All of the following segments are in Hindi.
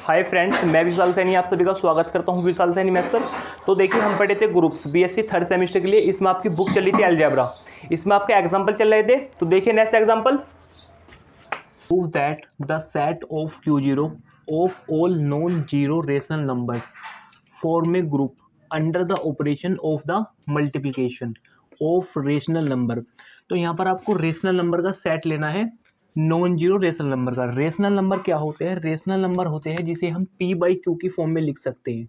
हाय फ्रेंड्स, मैं विशाल सैनी आप सभी का स्वागत करता हूं विशाल सैनी मैथ्स पर। तो देखिए, हम पढ़े थे ग्रुप्स बीएससी थर्ड सेमेस्टर के लिए। इसमें आपकी बुक चली थी अलजेब्रा, इसमें आपके एग्जांपल चल रहे थे। तो देखिए next example, prove that the set of Q0 of all non zero rational numbers form A group under the operation of the multiplication of rational number. तो यहाँ पर आपको रेशनल नंबर का सेट लेना है, नॉन जीरो रेशनल नंबर का। रेशनल नंबर क्या होते हैं? रेशनल नंबर होते हैं जिसे हम P/Q की फॉर्म में लिख सकते हैं,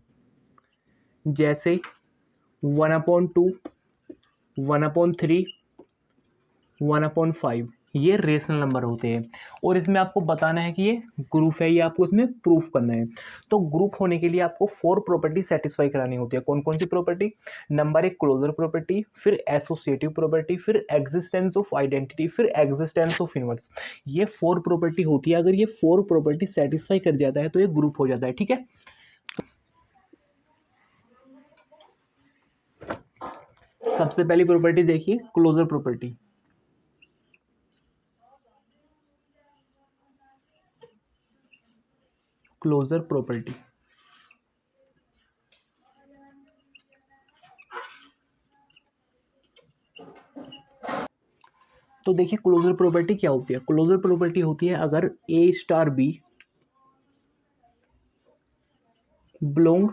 जैसे 1/2, 1/3, 1/5। ये रेशनल नंबर होते हैं और इसमें आपको बताना है कि ये ग्रुप है, ये आपको इसमें प्रूफ करना है। तो ग्रुप होने के लिए आपको 4 प्रॉपर्टी सेटिस्फाई करानी होती है। कौन कौन सी प्रॉपर्टी? नंबर 1 क्लोजर प्रॉपर्टी, फिर एसोसिएटिव प्रॉपर्टी, फिर एग्जिस्टेंस ऑफ आइडेंटिटी, फिर एग्जिस्टेंस ऑफ इनवर्स। ये 4 प्रॉपर्टी होती है। अगर ये 4 प्रॉपर्टी सेटिस्फाई कर जाता है तो ये ग्रुप हो जाता है। ठीक है, सबसे पहली प्रॉपर्टी देखिए, क्लोजर प्रॉपर्टी। क्लोजर प्रॉपर्टी तो देखिए, क्लोजर प्रॉपर्टी क्या होती है? क्लोजर प्रॉपर्टी होती है अगर ए स्टार बी बिलोंग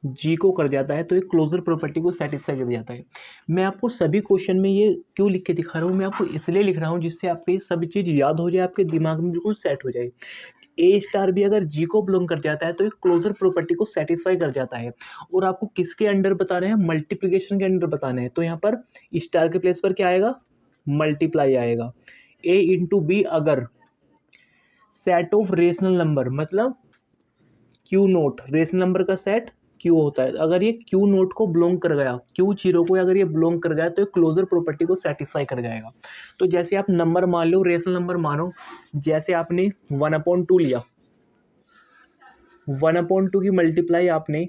जी को कर जाता है तो ये क्लोजर प्रॉपर्टी को सेटिस्फाई कर जाता है। मैं आपको सभी क्वेश्चन में ये क्यों लिख के दिखा रहा हूँ? मैं आपको इसलिए लिख रहा हूँ जिससे आपको ये सभी चीज़ याद हो जाए, आपके दिमाग में बिल्कुल सेट हो जाए। ए स्टार भी अगर जी को बिलोंग कर जाता है तो ये क्लोजर प्रॉपर्टी को सेटिस्फाई कर जाता है। और आपको किसके अंडर बता रहे हैं? मल्टीप्लिकेशन के अंडर बताना है। तो यहाँ पर स्टार के प्लेस पर क्या आएगा? मल्टीप्लाई आएगा। ए इंटू बी अगर सेट ऑफ रेशनल नंबर, मतलब क्यू नोट, रेशनल नंबर का सेट क्यू होता है, अगर ये क्यू नोट को बिलोंग कर गया, क्यू जीरो को अगर ये बिलोंग कर गया तो ये क्लोजर प्रॉपर्टी को सेटिस्फाई कर जाएगा। तो जैसे आप नंबर मान लो, रेशनल नंबर मानो, जैसे आपने 1/2 लिया, 1/2 की मल्टीप्लाई आपने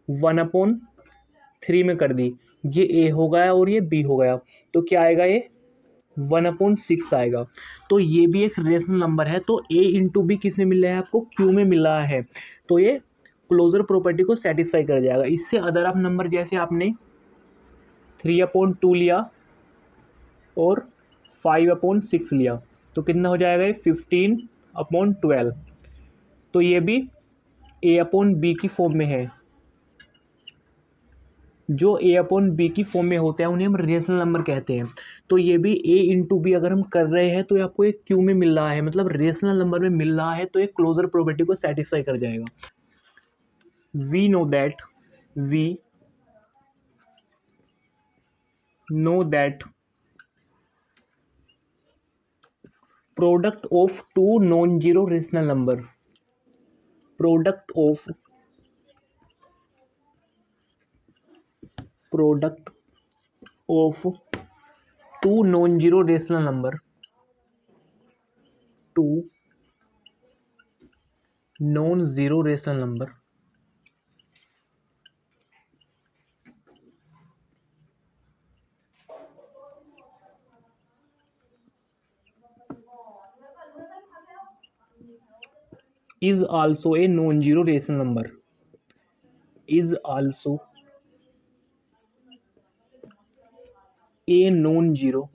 1/3 में कर दी, ये ए हो गया और ये बी हो गया, तो क्या आएगा? ये 1/6 आएगा। तो ये भी एक रेशनल नंबर है। तो ए इंटू बी किस में मिल रहा है? आपको क्यू में मिल रहा है, तो ये क्लोजर प्रॉपर्टी को सेटिस्फाई कर जाएगा। इससे अदर आप नंबर, जैसे आपने 3/2 लिया और 5/6 लिया, तो कितना हो जाएगा? ये 15/12। तो ये भी A/B की फॉर्म में है। जो A/B की फॉर्म में होते हैं उन्हें हम रेशनल नंबर कहते हैं। तो ये भी A इंटू बी अगर हम कर रहे हैं तो ये आपको एक क्यू में मिल रहा है, मतलब रेशनल नंबर में मिल रहा है, तो एक क्लोजर प्रॉपर्टी को सेटिस्फाई कर जाएगा। We know that product of two non zero rational number, product of two non zero rational number, two non zero rational number is also a non-zero rational number, is also a non-zero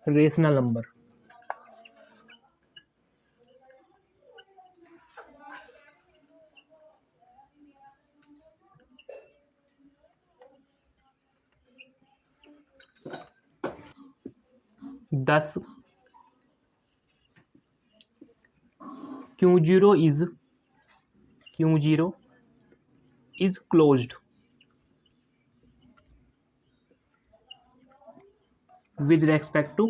rational number. दस Q0 is closed with respect to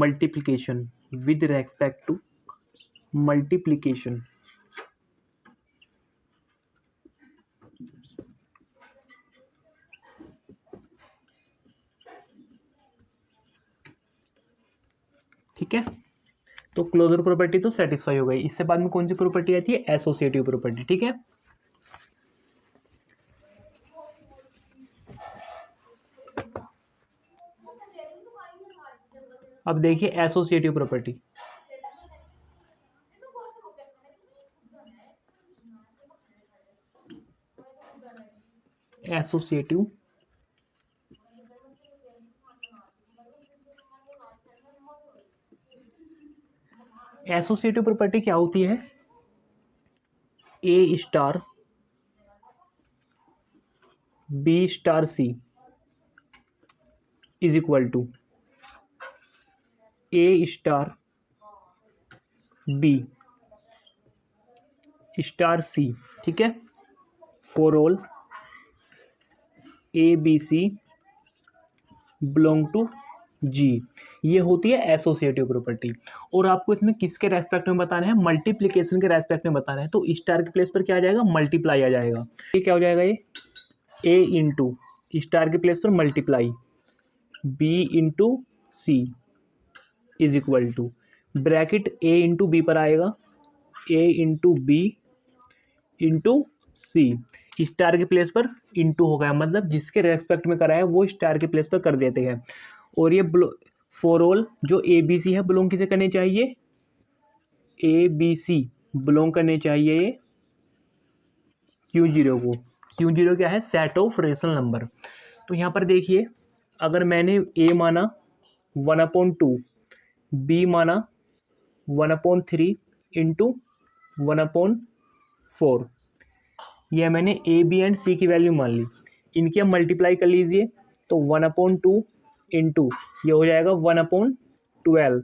multiplication, ठीक है। तो क्लोजर प्रॉपर्टी तो सेटिस्फाई हो गई। इससे बाद में कौन सी प्रॉपर्टी आती है? Associative property. ठीक है, अब देखिए associative property. Associative associative property क्या होती है? A star B star C is equal to A star B star C, ठीक है, for all A B C belong to G. ये होती है एसोसिएटिव प्रॉपर्टी। और आपको इसमें किसके रेस्पेक्ट में बताना है? मल्टीप्लिकेशन के रेस्पेक्ट में बताना है। तो स्टार के प्लेस पर क्या आ जाएगा? मल्टीप्लाई आ जाएगा। ये क्या हो जाएगा? ये ए इंटू स्टार के प्लेस पर multiply B into C is equal to bracket A into B पर आएगा A into B into C. Star के प्लेस पर इंटू हो गया, मतलब जिसके रेस्पेक्ट में करा है वो स्टार के प्लेस पर कर देते हैं। और ये फॉर ऑल जो ए बी सी है बिलोंग किसे करने चाहिए? ए बी सी बिलोंग करने चाहिए Q0 को। Q0 क्या है? Set of rational number. तो यहाँ पर देखिए, अगर मैंने ए माना 1/2, बी माना 1/3 इंटू 1/4, यह मैंने ए बी एंड सी की वैल्यू मान ली। इनकी आप मल्टीप्लाई कर लीजिए तो 1/2 इंटू ये हो जाएगा 1/12।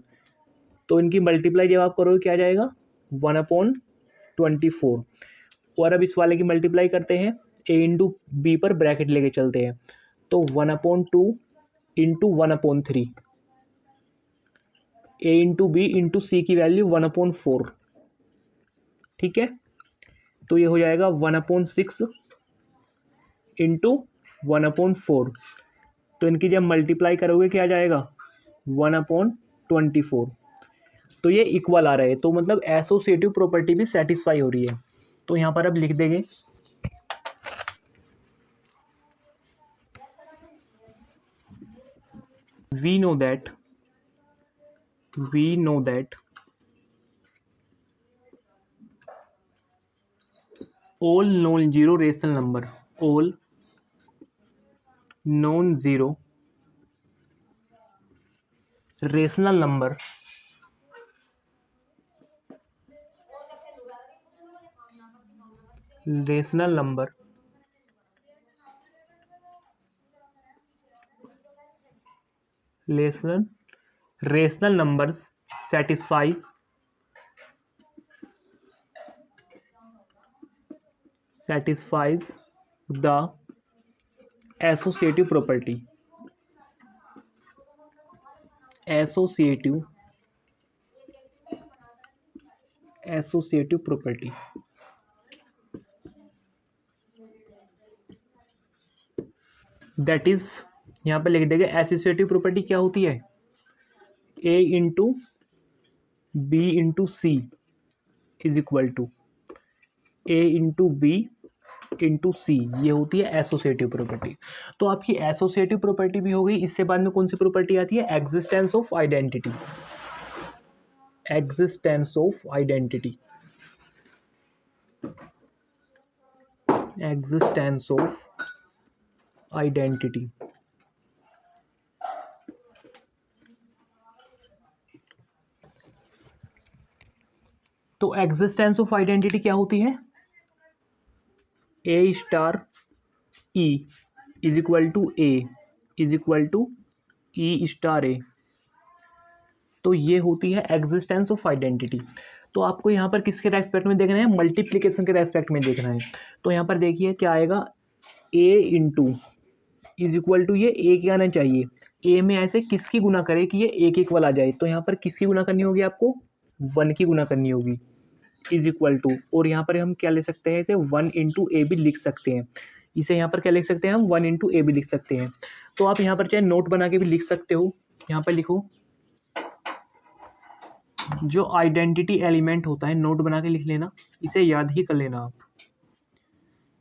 तो इनकी मल्टीप्लाई जब आप करोगे क्या आ जाएगा? 1/24। और अब इस वाले की मल्टीप्लाई करते हैं, ए इंटू बी पर ब्रैकेट लेके चलते हैं, तो 1/2 इंटू 1/3, ए इंटू बी इंटू सी की वैल्यू 1/4, ठीक है। तो ये हो जाएगा 1/6 इंटू 1/4। तो इनकी जब मल्टीप्लाई करोगे क्या आ जाएगा? 1/24। तो ये इक्वल आ रहे हैं, तो मतलब एसोसिएटिव प्रॉपर्टी भी सेटिस्फाई हो रही है। तो यहाँ पर अब लिख देंगे we know that all non-zero rational number rational numbers satisfies the associative property that is, यहाँ पर लिख देंगे एसोसिएटिव प्रॉपर्टी क्या होती है? A into B into C is equal to A into B into C, ये होती है एसोसिएटिव प्रॉपर्टी। तो आपकी एसोसिएटिव प्रॉपर्टी भी हो गई। इससे बाद में कौन सी प्रॉपर्टी आती है? Existence of identity. Existence of identity तो एग्जिस्टेंस ऑफ आइडेंटिटी क्या होती है? A star E is equal to A is equal to E star A. तो ये होती है एग्जिस्टेंस ऑफ आइडेंटिटी। तो आपको यहाँ पर किसके रेस्पेक्ट में देखना है? मल्टीप्लिकेशन के रेस्पेक्ट में देखना है। तो यहाँ पर देखिए क्या आएगा? A into is equal to, ये ए क्या आना चाहिए? ए में ऐसे किसकी गुना करे कि ये एक इक्वल आ जाए? तो यहाँ पर किसकी गुना करनी होगी? आपको 1 की गुना करनी होगी इज इक्वल टू। और यहाँ पर हम क्या ले सकते हैं? इसे 1 इंटू ए भी लिख सकते हैं। इसे यहाँ पर क्या लिख सकते हैं? हम 1 इंटू ए भी लिख सकते हैं। तो आप यहाँ पर चाहे नोट बना के भी लिख सकते हो। यहाँ पर लिखो, जो आइडेंटिटी एलिमेंट होता है, नोट बना के लिख लेना, इसे याद ही कर लेना आप।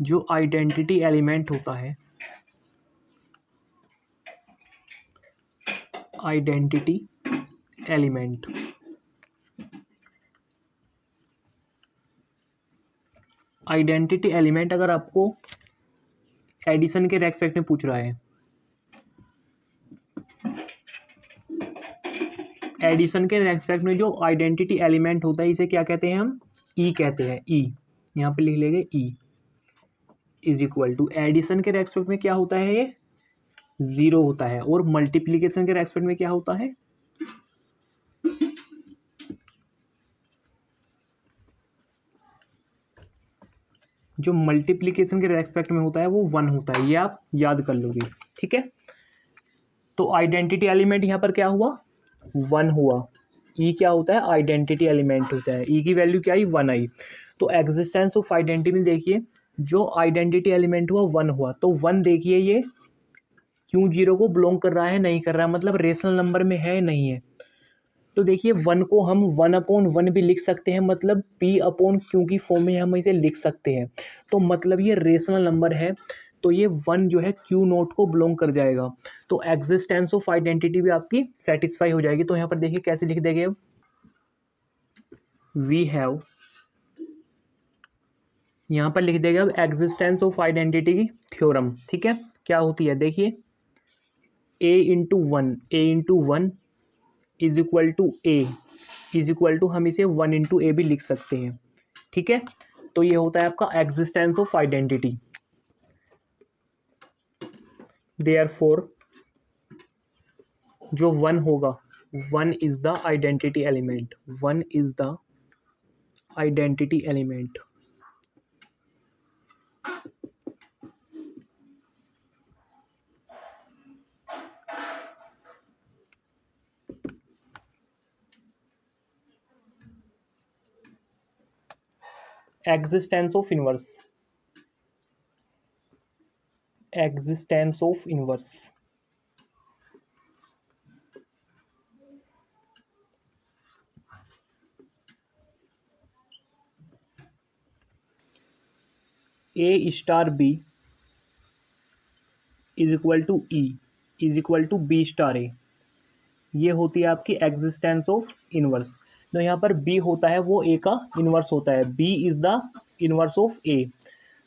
जो आइडेंटिटी एलिमेंट होता है, आइडेंटिटी एलिमेंट। आइडेंटिटी एलिमेंट अगर आपको एडिशन के रेस्पेक्ट में पूछ रहा है, एडिशन के रेस्पेक्ट में जो आइडेंटिटी एलिमेंट होता है इसे क्या कहते हैं हम, ई कहते हैं। ई यहाँ पे लिख लेंगे, E is equal to, addition के रेस्पेक्ट में क्या होता है ये, जीरो होता है, और मल्टीप्लीकेशन के रेस्पेक्ट में क्या होता है, जो मल्टीप्लीकेशन के रेस्पेक्ट में होता है वो 1 होता है। ये आप याद कर लोगे, ठीक है। तो आइडेंटिटी एलिमेंट यहाँ पर क्या हुआ, 1 हुआ। ई क्या होता है, आइडेंटिटी एलिमेंट होता है। ई की वैल्यू क्या आई, 1 आई। तो एग्जिस्टेंस ऑफ आइडेंटिटी में देखिए, जो आइडेंटिटी एलिमेंट हुआ 1 हुआ, तो 1 देखिए ये क्यों जीरो को बिलोंग कर रहा है, नहीं कर रहा है, मतलब रेशनल नंबर में है नहीं है। तो देखिए 1 को हम 1/1 भी लिख सकते हैं, मतलब p अपॉन क्यू की फॉर्म में हम इसे लिख सकते हैं। तो मतलब ये रेशनल नंबर है, तो ये 1 जो है क्यू नोट को बिलोंग कर जाएगा। तो एग्जिस्टेंस ऑफ आइडेंटिटी भी आपकी सेटिस्फाई हो जाएगी। तो यहाँ पर देखिए कैसे लिख देंगे, वी हैव, यहाँ पर लिख देंगे अब एग्जिस्टेंस ऑफ आइडेंटिटी की थ्योरम, ठीक है। क्या होती है देखिए, a/1 is equal to A, is equal to हम इसे 1 × a भी लिख सकते हैं, ठीक है। तो ये होता है आपका एग्जिस्टेंस ऑफ आइडेंटिटी। देयरफॉर जो 1 होगा, 1 is the identity element, 1 is the identity element. Existence of inverse, existence of inverse, a*b is equal to E is equal to b*a, ये होती है आपकी एग्जिस्टेंस ऑफ इनवर्स। तो यहाँ पर b होता है वो a का इनवर्स होता है, b is the inverse of a।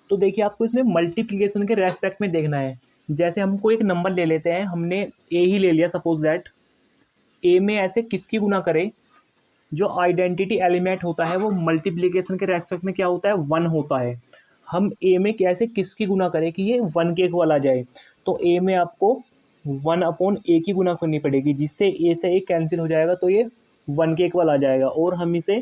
तो देखिए आपको इसमें मल्टीप्लिकेशन के रेस्पेक्ट में देखना है। जैसे हमको एक नंबर ले लेते हैं, हमने a ही ले लिया, सपोज दैट a में ऐसे किसकी गुना करें, जो आइडेंटिटी एलिमेंट होता है वो मल्टीप्लिकेशन के रेस्पेक्ट में क्या होता है, 1 होता है। हम a में कैसे किसकी गुना करें कि ये 1 के इक्वल आ जाए, तो a में आपको 1/a की गुना करनी पड़ेगी, जिससे a से a कैंसिल हो जाएगा, तो ये 1 के इक्वल आ जाएगा। और हम इसे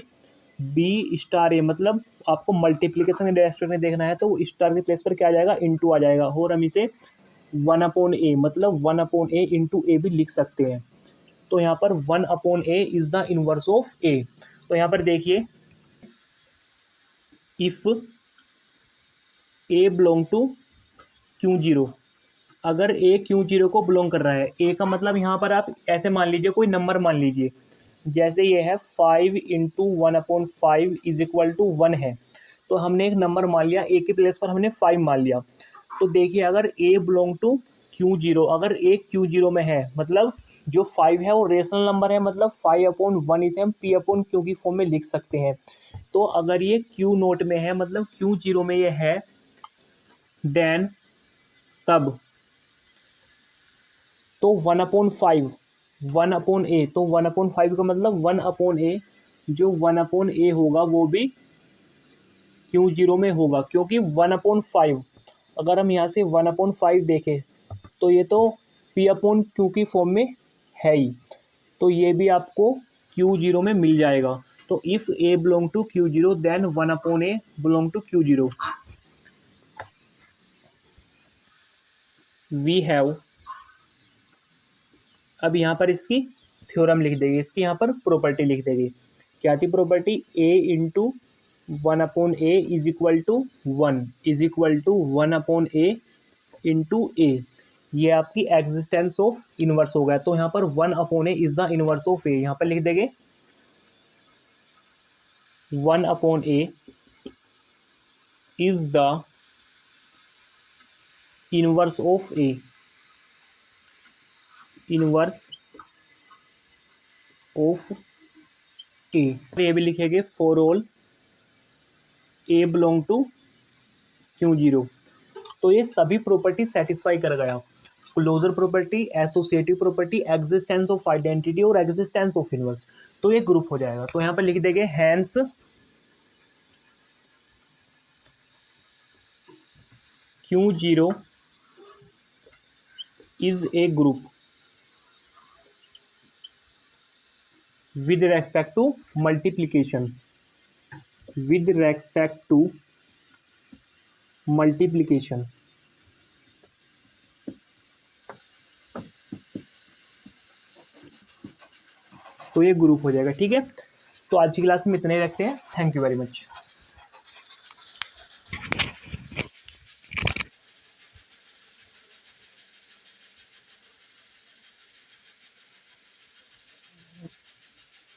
b*a, मतलब आपको मल्टीप्लिकेशन के रेस्पेक्ट में देखना है, तो स्टार के प्लेस पर क्या आ जाएगा, इंटू आ जाएगा। और हम इसे 1/a, मतलब 1/a इंटू a भी लिख सकते हैं। तो यहाँ पर 1/a is the inverse of a। तो यहाँ पर देखिए, if a belong to Q0, अगर a Q0 को बिलोंग कर रहा है, a का मतलब यहाँ पर आप ऐसे मान लीजिए, कोई नंबर मान लीजिए, जैसे ये है 5 × 1/5 इज इक्वल टू 1 है। तो हमने एक नंबर मान लिया, a के प्लेस पर हमने 5 मान लिया। तो देखिए अगर a बिलोंग टू Q0, अगर a Q0 में है, मतलब जो 5 है वो रेशनल नंबर है, मतलब 5/1 इसे हम p/q की फॉर्म में लिख सकते हैं। तो अगर ये Q नोट में है, मतलब Q0 में ये है, देन तब तो 1/5 1/a, तो 1/5 का मतलब 1/a, जो 1/a होगा वो भी Q0 में होगा, क्योंकि 1/5 अगर हम यहाँ से 1/5 देखें तो ये तो p/q की फॉर्म में है ही, तो ये भी आपको Q0 में मिल जाएगा। तो if a belong to Q0 then 1/a belong to Q0। We have, अब यहाँ पर इसकी थ्योरम लिख देंगे, इसकी यहाँ पर प्रॉपर्टी लिख देंगे। क्या थी property, a × 1/a is equal to 1 is equal to 1/a into a। ये आपकी एग्जिस्टेंस ऑफ इनवर्स हो गया। तो यहाँ पर 1/a is the inverse of a, यहाँ पर लिख देंगे 1/a is the inverse of a, inverse of A, ये भी लिखेंगे for all A belong to Q0। तो ये सभी प्रॉपर्टी सेटिस्फाई कर गया, closure property, associative property, existence of identity और एग्जिस्टेंस ऑफ इनवर्स। तो ये ग्रुप हो जाएगा। तो यहाँ पर लिख देंगे hence Q0 is a group with respect to multiplication, with respect to multiplication। तो ये ग्रुप हो जाएगा। ठीक है, तो आज की क्लास में इतना ही रखते हैं। Thank you very much.